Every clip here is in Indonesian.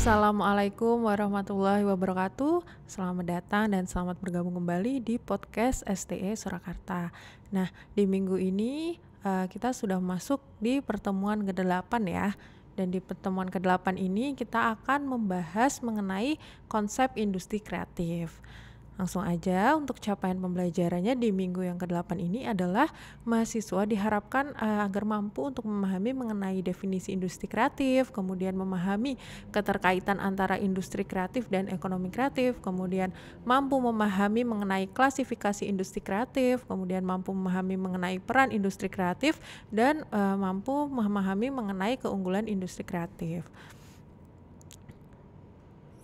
Assalamualaikum warahmatullahi wabarakatuh. Selamat datang dan selamat bergabung kembali di podcast STE Surakarta. Nah, di minggu ini kita sudah masuk di pertemuan ke-8 ya. Dan di pertemuan ke-8 ini kita akan membahas mengenai konsep industri kreatif. Langsung aja, untuk capaian pembelajarannya di minggu yang ke-8 ini adalah mahasiswa diharapkan agar mampu untuk memahami mengenai definisi industri kreatif, kemudian memahami keterkaitan antara industri kreatif dan ekonomi kreatif, kemudian mampu memahami mengenai klasifikasi industri kreatif, kemudian mampu memahami mengenai peran industri kreatif, dan mampu memahami mengenai keunggulan industri kreatif.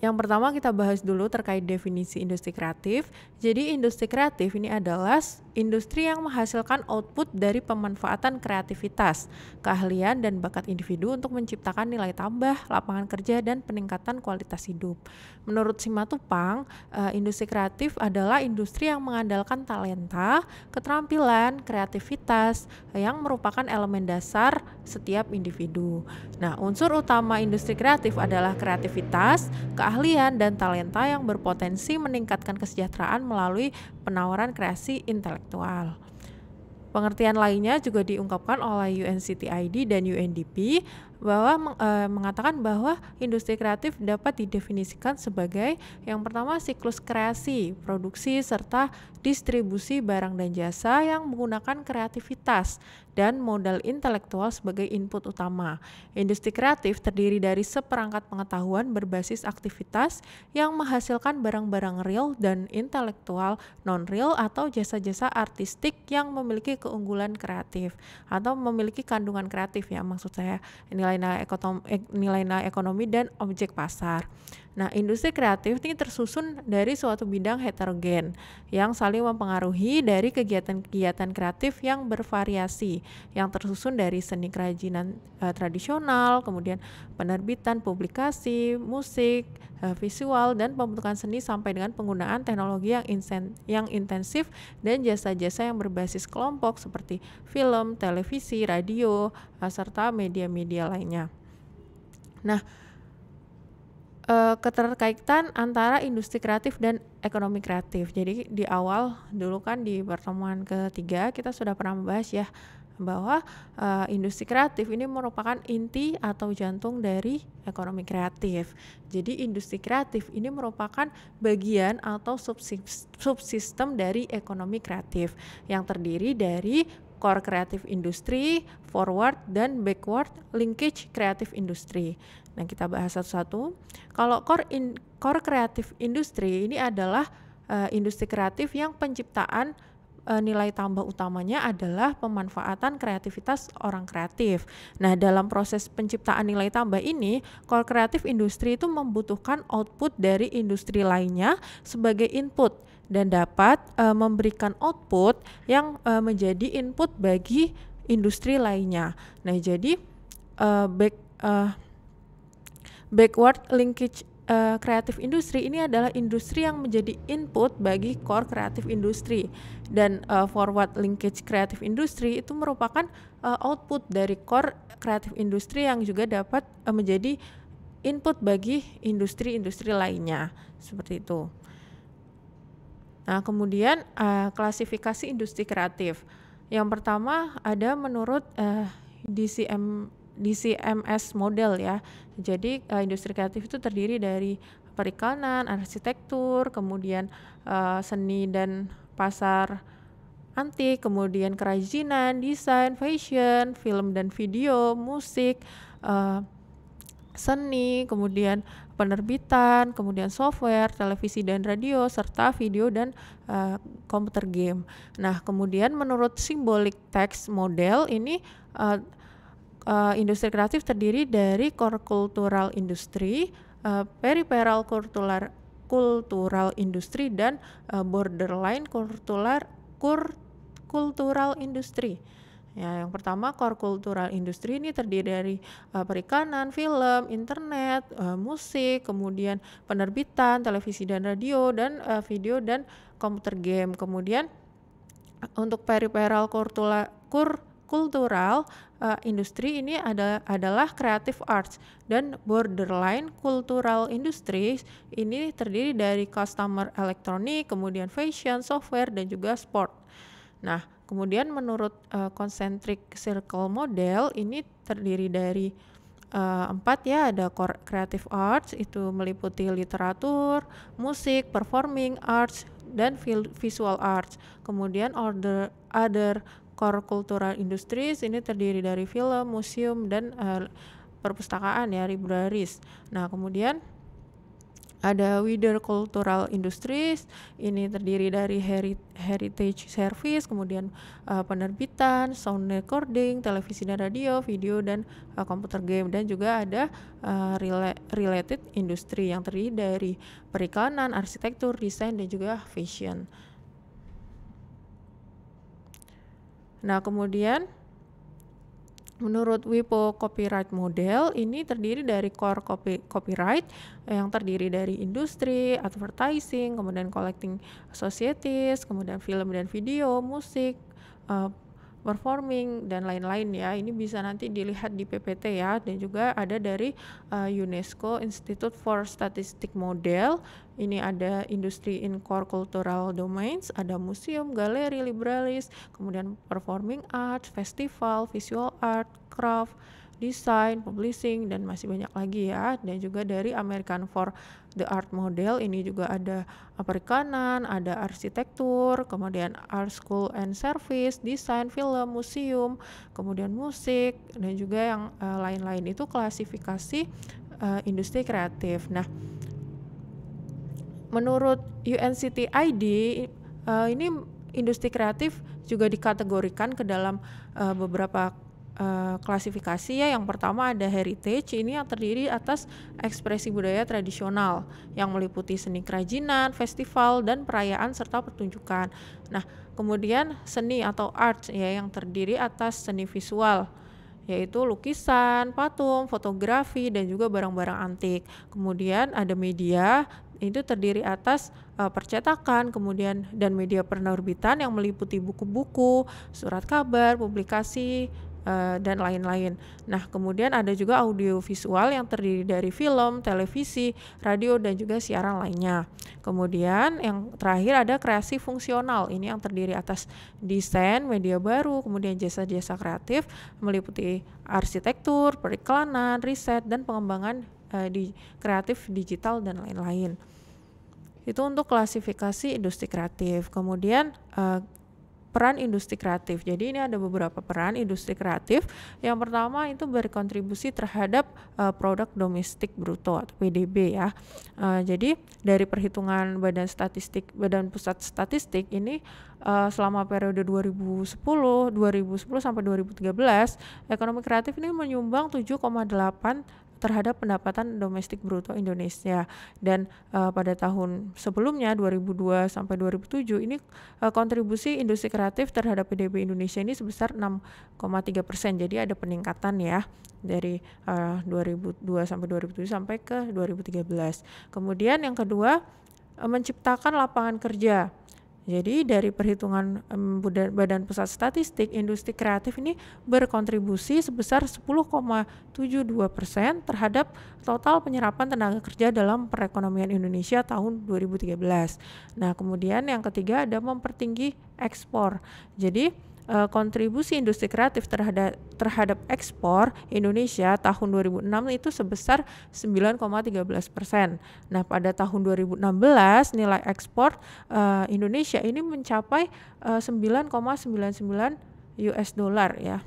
Yang pertama kita bahas dulu terkait definisi industri kreatif. Jadi industri kreatif ini adalah industri yang menghasilkan output dari pemanfaatan kreativitas, keahlian dan bakat individu untuk menciptakan nilai tambah, lapangan kerja dan peningkatan kualitas hidup. Menurut Simatupang, industri kreatif adalah industri yang mengandalkan talenta, keterampilan, kreativitas yang merupakan elemen dasar setiap individu. Nah, unsur utama industri kreatif adalah kreativitas, keahlian dan talenta yang berpotensi meningkatkan kesejahteraan melalui penawaran kreasi intelektual. Pengertian lainnya juga diungkapkan oleh UNCTID dan UNDP bahwa mengatakan bahwa industri kreatif dapat didefinisikan sebagai yang pertama siklus kreasi, produksi serta distribusi barang dan jasa yang menggunakan kreativitas dan modal intelektual sebagai input utama. Industri kreatif terdiri dari seperangkat pengetahuan berbasis aktivitas yang menghasilkan barang-barang real dan intelektual non-real atau jasa-jasa artistik yang memiliki keunggulan kreatif atau memiliki kandungan kreatif ya, maksud saya nilai-nilai ekonomi dan objek pasar. Nah, industri kreatif ini tersusun dari suatu bidang heterogen yang saling mempengaruhi dari kegiatan-kegiatan kreatif yang bervariasi, yang tersusun dari seni kerajinan tradisional, kemudian penerbitan, publikasi, musik, visual, dan pembentukan seni sampai dengan penggunaan teknologi yang intensif dan jasa-jasa yang berbasis kelompok seperti film, televisi, radio, serta media-media lainnya. Nah, keterkaitan antara industri kreatif dan ekonomi kreatif. Jadi di awal dulu kan di pertemuan ketiga kita sudah pernah membahas ya bahwa industri kreatif ini merupakan inti atau jantung dari ekonomi kreatif. Jadi industri kreatif ini merupakan bagian atau subsistem dari ekonomi kreatif yang terdiri dari core kreatif industri, forward dan backward linkage kreatif industri. Nah, kita bahas satu-satu. Kalau core kreatif industri ini adalah industri kreatif yang penciptaan nilai tambah utamanya adalah pemanfaatan kreativitas orang kreatif. Nah, dalam proses penciptaan nilai tambah ini, core kreatif industri itu membutuhkan output dari industri lainnya sebagai input dan dapat memberikan output yang menjadi input bagi industri lainnya. Nah, jadi backward linkage kreatif industri ini adalah industri yang menjadi input bagi core kreatif industri, dan forward linkage kreatif industri itu merupakan output dari core kreatif industri yang juga dapat menjadi input bagi industri-industri lainnya, seperti itu. Nah, kemudian klasifikasi industri kreatif. Yang pertama ada menurut DCMS model ya. Jadi industri kreatif itu terdiri dari perikanan, arsitektur, kemudian seni dan pasar antik, kemudian kerajinan, desain, fashion, film dan video, musik, seni, kemudian penerbitan, kemudian software, televisi dan radio, serta video dan komputer game. Nah, kemudian menurut symbolic text model ini industri kreatif terdiri dari core cultural industry, peripheral cultural industry, dan borderline cultural industry. Ya, yang pertama core cultural industry ini terdiri dari perikanan, film, internet, musik, kemudian penerbitan, televisi dan radio, dan video dan komputer game. Kemudian untuk peripheral cultural industri ini adalah creative arts, dan borderline cultural industries ini terdiri dari customer elektronik, kemudian fashion, software, dan juga sport. Nah, kemudian menurut concentric circle model ini terdiri dari 4 ya, ada creative arts itu meliputi literatur, musik, performing arts, dan visual arts. Kemudian other core cultural industries ini terdiri dari film, museum, dan perpustakaan ya, libraries. Nah, kemudian ada wider cultural industries, ini terdiri dari heritage service, kemudian penerbitan, sound recording, televisi dan radio, video, dan computer game. Dan juga ada related industry yang terdiri dari periklanan, arsitektur, desain, dan juga fashion. Nah, kemudian menurut WIPO copyright model ini terdiri dari core copyright yang terdiri dari industri, advertising, kemudian collecting societies, kemudian film dan video, musik, performing, dan lain-lain ya. Ini bisa nanti dilihat di PPT ya. Dan juga ada dari UNESCO Institute for Statistics Model. Ini ada industri in core cultural domains, ada museum, galeri, libraries, kemudian performing arts, festival, visual art, craft, design, publishing, dan masih banyak lagi ya. Dan juga dari American for the Art Model ini juga ada perikanan, ada arsitektur, kemudian art school and service, desain, film, museum, kemudian musik, dan juga yang lain-lain. Itu klasifikasi industri kreatif. Nah, menurut UNCTID ini industri kreatif juga dikategorikan ke dalam beberapa klasifikasi ya. Yang pertama ada heritage, ini yang terdiri atas ekspresi budaya tradisional yang meliputi seni kerajinan, festival, dan perayaan serta pertunjukan. Nah, kemudian seni atau art ya yang terdiri atas seni visual, yaitu lukisan, patung, fotografi, dan juga barang-barang antik. Kemudian ada media, itu terdiri atas percetakan, kemudian dan media penerbitan yang meliputi buku-buku, surat kabar, publikasi, dan lain-lain. Nah, kemudian ada juga audiovisual yang terdiri dari film, televisi, radio, dan juga siaran lainnya. Kemudian yang terakhir ada kreasi fungsional, ini yang terdiri atas desain, media baru, kemudian jasa-jasa kreatif meliputi arsitektur, periklanan, riset, dan pengembangan di kreatif digital, dan lain-lain. Itu untuk klasifikasi industri kreatif. Kemudian peran industri kreatif. Jadi ini ada beberapa peran industri kreatif. Yang pertama itu berkontribusi terhadap produk domestik bruto atau PDB ya. Jadi dari perhitungan Badan Pusat Statistik ini selama periode 2010 sampai 2013, ekonomi kreatif ini menyumbang 7,8 terhadap pendapatan domestik bruto Indonesia. Dan pada tahun sebelumnya 2002 sampai 2007 ini kontribusi industri kreatif terhadap PDB Indonesia ini sebesar 6,3%. Jadi ada peningkatan ya dari 2002 sampai 2007 sampai ke 2013. Kemudian yang kedua, menciptakan lapangan kerja. Jadi dari perhitungan Badan Pusat Statistik, industri kreatif ini berkontribusi sebesar 10,72% terhadap total penyerapan tenaga kerja dalam perekonomian Indonesia tahun 2013. Nah, kemudian yang ketiga ada mempertinggi ekspor. Jadi kontribusi industri kreatif terhadap ekspor Indonesia tahun 2006 itu sebesar 9,13%. Nah, pada tahun 2016 nilai ekspor Indonesia ini mencapai 9,99 US dollar ya.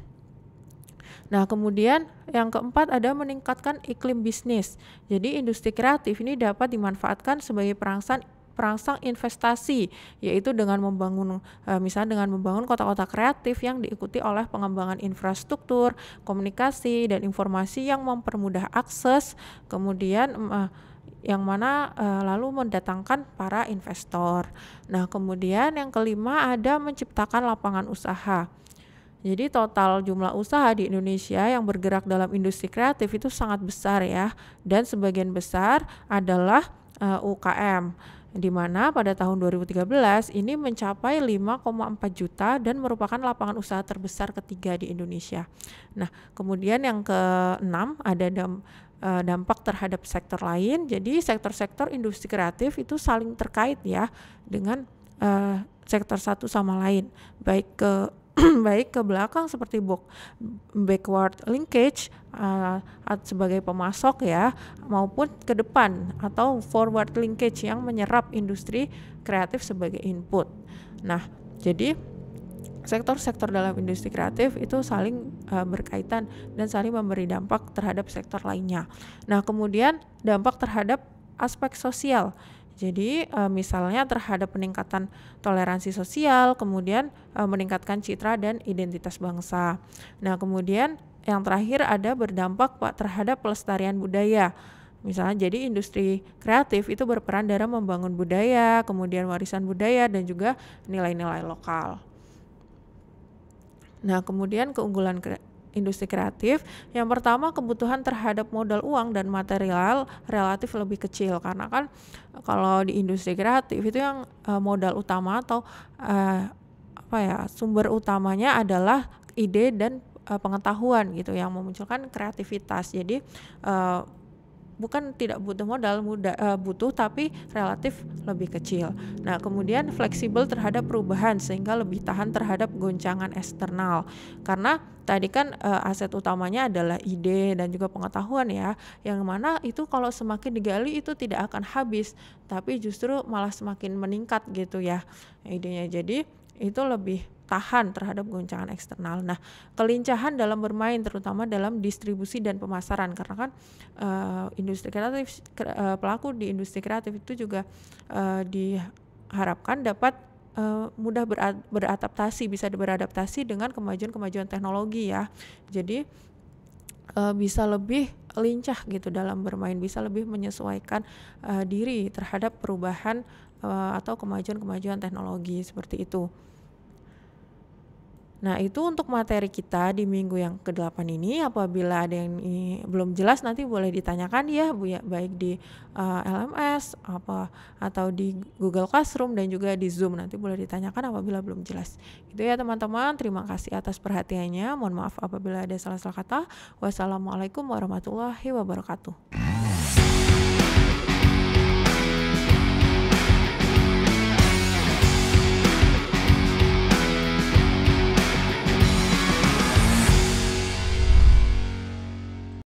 Nah, kemudian yang keempat ada meningkatkan iklim bisnis. Jadi industri kreatif ini dapat dimanfaatkan sebagai perangsang investasi, yaitu dengan membangun misalnya dengan membangun kota-kota kreatif yang diikuti oleh pengembangan infrastruktur, komunikasi, dan informasi yang mempermudah akses, kemudian yang mana lalu mendatangkan para investor. Nah, kemudian yang kelima ada menciptakan lapangan usaha. Jadi total jumlah usaha di Indonesia yang bergerak dalam industri kreatif itu sangat besar ya, dan sebagian besar adalah UKM, di mana pada tahun 2013 ini mencapai 5,4 juta dan merupakan lapangan usaha terbesar ketiga di Indonesia. Nah, kemudian yang keenam ada dampak terhadap sektor lain. Jadi sektor-sektor industri kreatif itu saling terkait ya dengan sektor satu sama lain, baik ke baik ke belakang seperti backward linkage sebagai pemasok ya, maupun ke depan atau forward linkage yang menyerap industri kreatif sebagai input. Nah, jadi sektor-sektor dalam industri kreatif itu saling berkaitan dan saling memberi dampak terhadap sektor lainnya. Nah, kemudian dampak terhadap aspek sosial. Jadi misalnya terhadap peningkatan toleransi sosial, kemudian meningkatkan citra dan identitas bangsa. Nah, kemudian yang terakhir ada berdampak terhadap pelestarian budaya. Misalnya jadi industri kreatif itu berperan dalam membangun budaya, kemudian warisan budaya dan juga nilai-nilai lokal. Nah, kemudian keunggulan industri kreatif, yang pertama kebutuhan terhadap modal uang dan material relatif lebih kecil, karena kan kalau di industri kreatif itu yang modal utama atau sumber utamanya adalah ide dan pengetahuan gitu yang memunculkan kreativitas. Jadi bukan tidak butuh modal, butuh tapi relatif lebih kecil. Nah, kemudian fleksibel terhadap perubahan sehingga lebih tahan terhadap goncangan eksternal. Karena tadi kan aset utamanya adalah ide dan juga pengetahuan ya, yang mana itu kalau semakin digali itu tidak akan habis, tapi justru malah semakin meningkat gitu ya idenya. Jadi itu lebih tahan terhadap goncangan eksternal. Nah, kelincahan dalam bermain terutama dalam distribusi dan pemasaran, karena kan industri kreatif, pelaku di industri kreatif itu juga diharapkan dapat mudah bisa beradaptasi dengan kemajuan teknologi ya. Jadi bisa lebih lincah gitu dalam bermain, bisa lebih menyesuaikan diri terhadap perubahan atau kemajuan teknologi seperti itu. Nah, itu untuk materi kita di minggu yang ke-8 ini. Apabila ada yang belum jelas nanti boleh ditanyakan ya, Bu ya, baik di LMS atau di Google Classroom dan juga di Zoom, nanti boleh ditanyakan apabila belum jelas. Gitu ya teman-teman, terima kasih atas perhatiannya. Mohon maaf apabila ada salah-salah kata. Wassalamualaikum warahmatullahi wabarakatuh.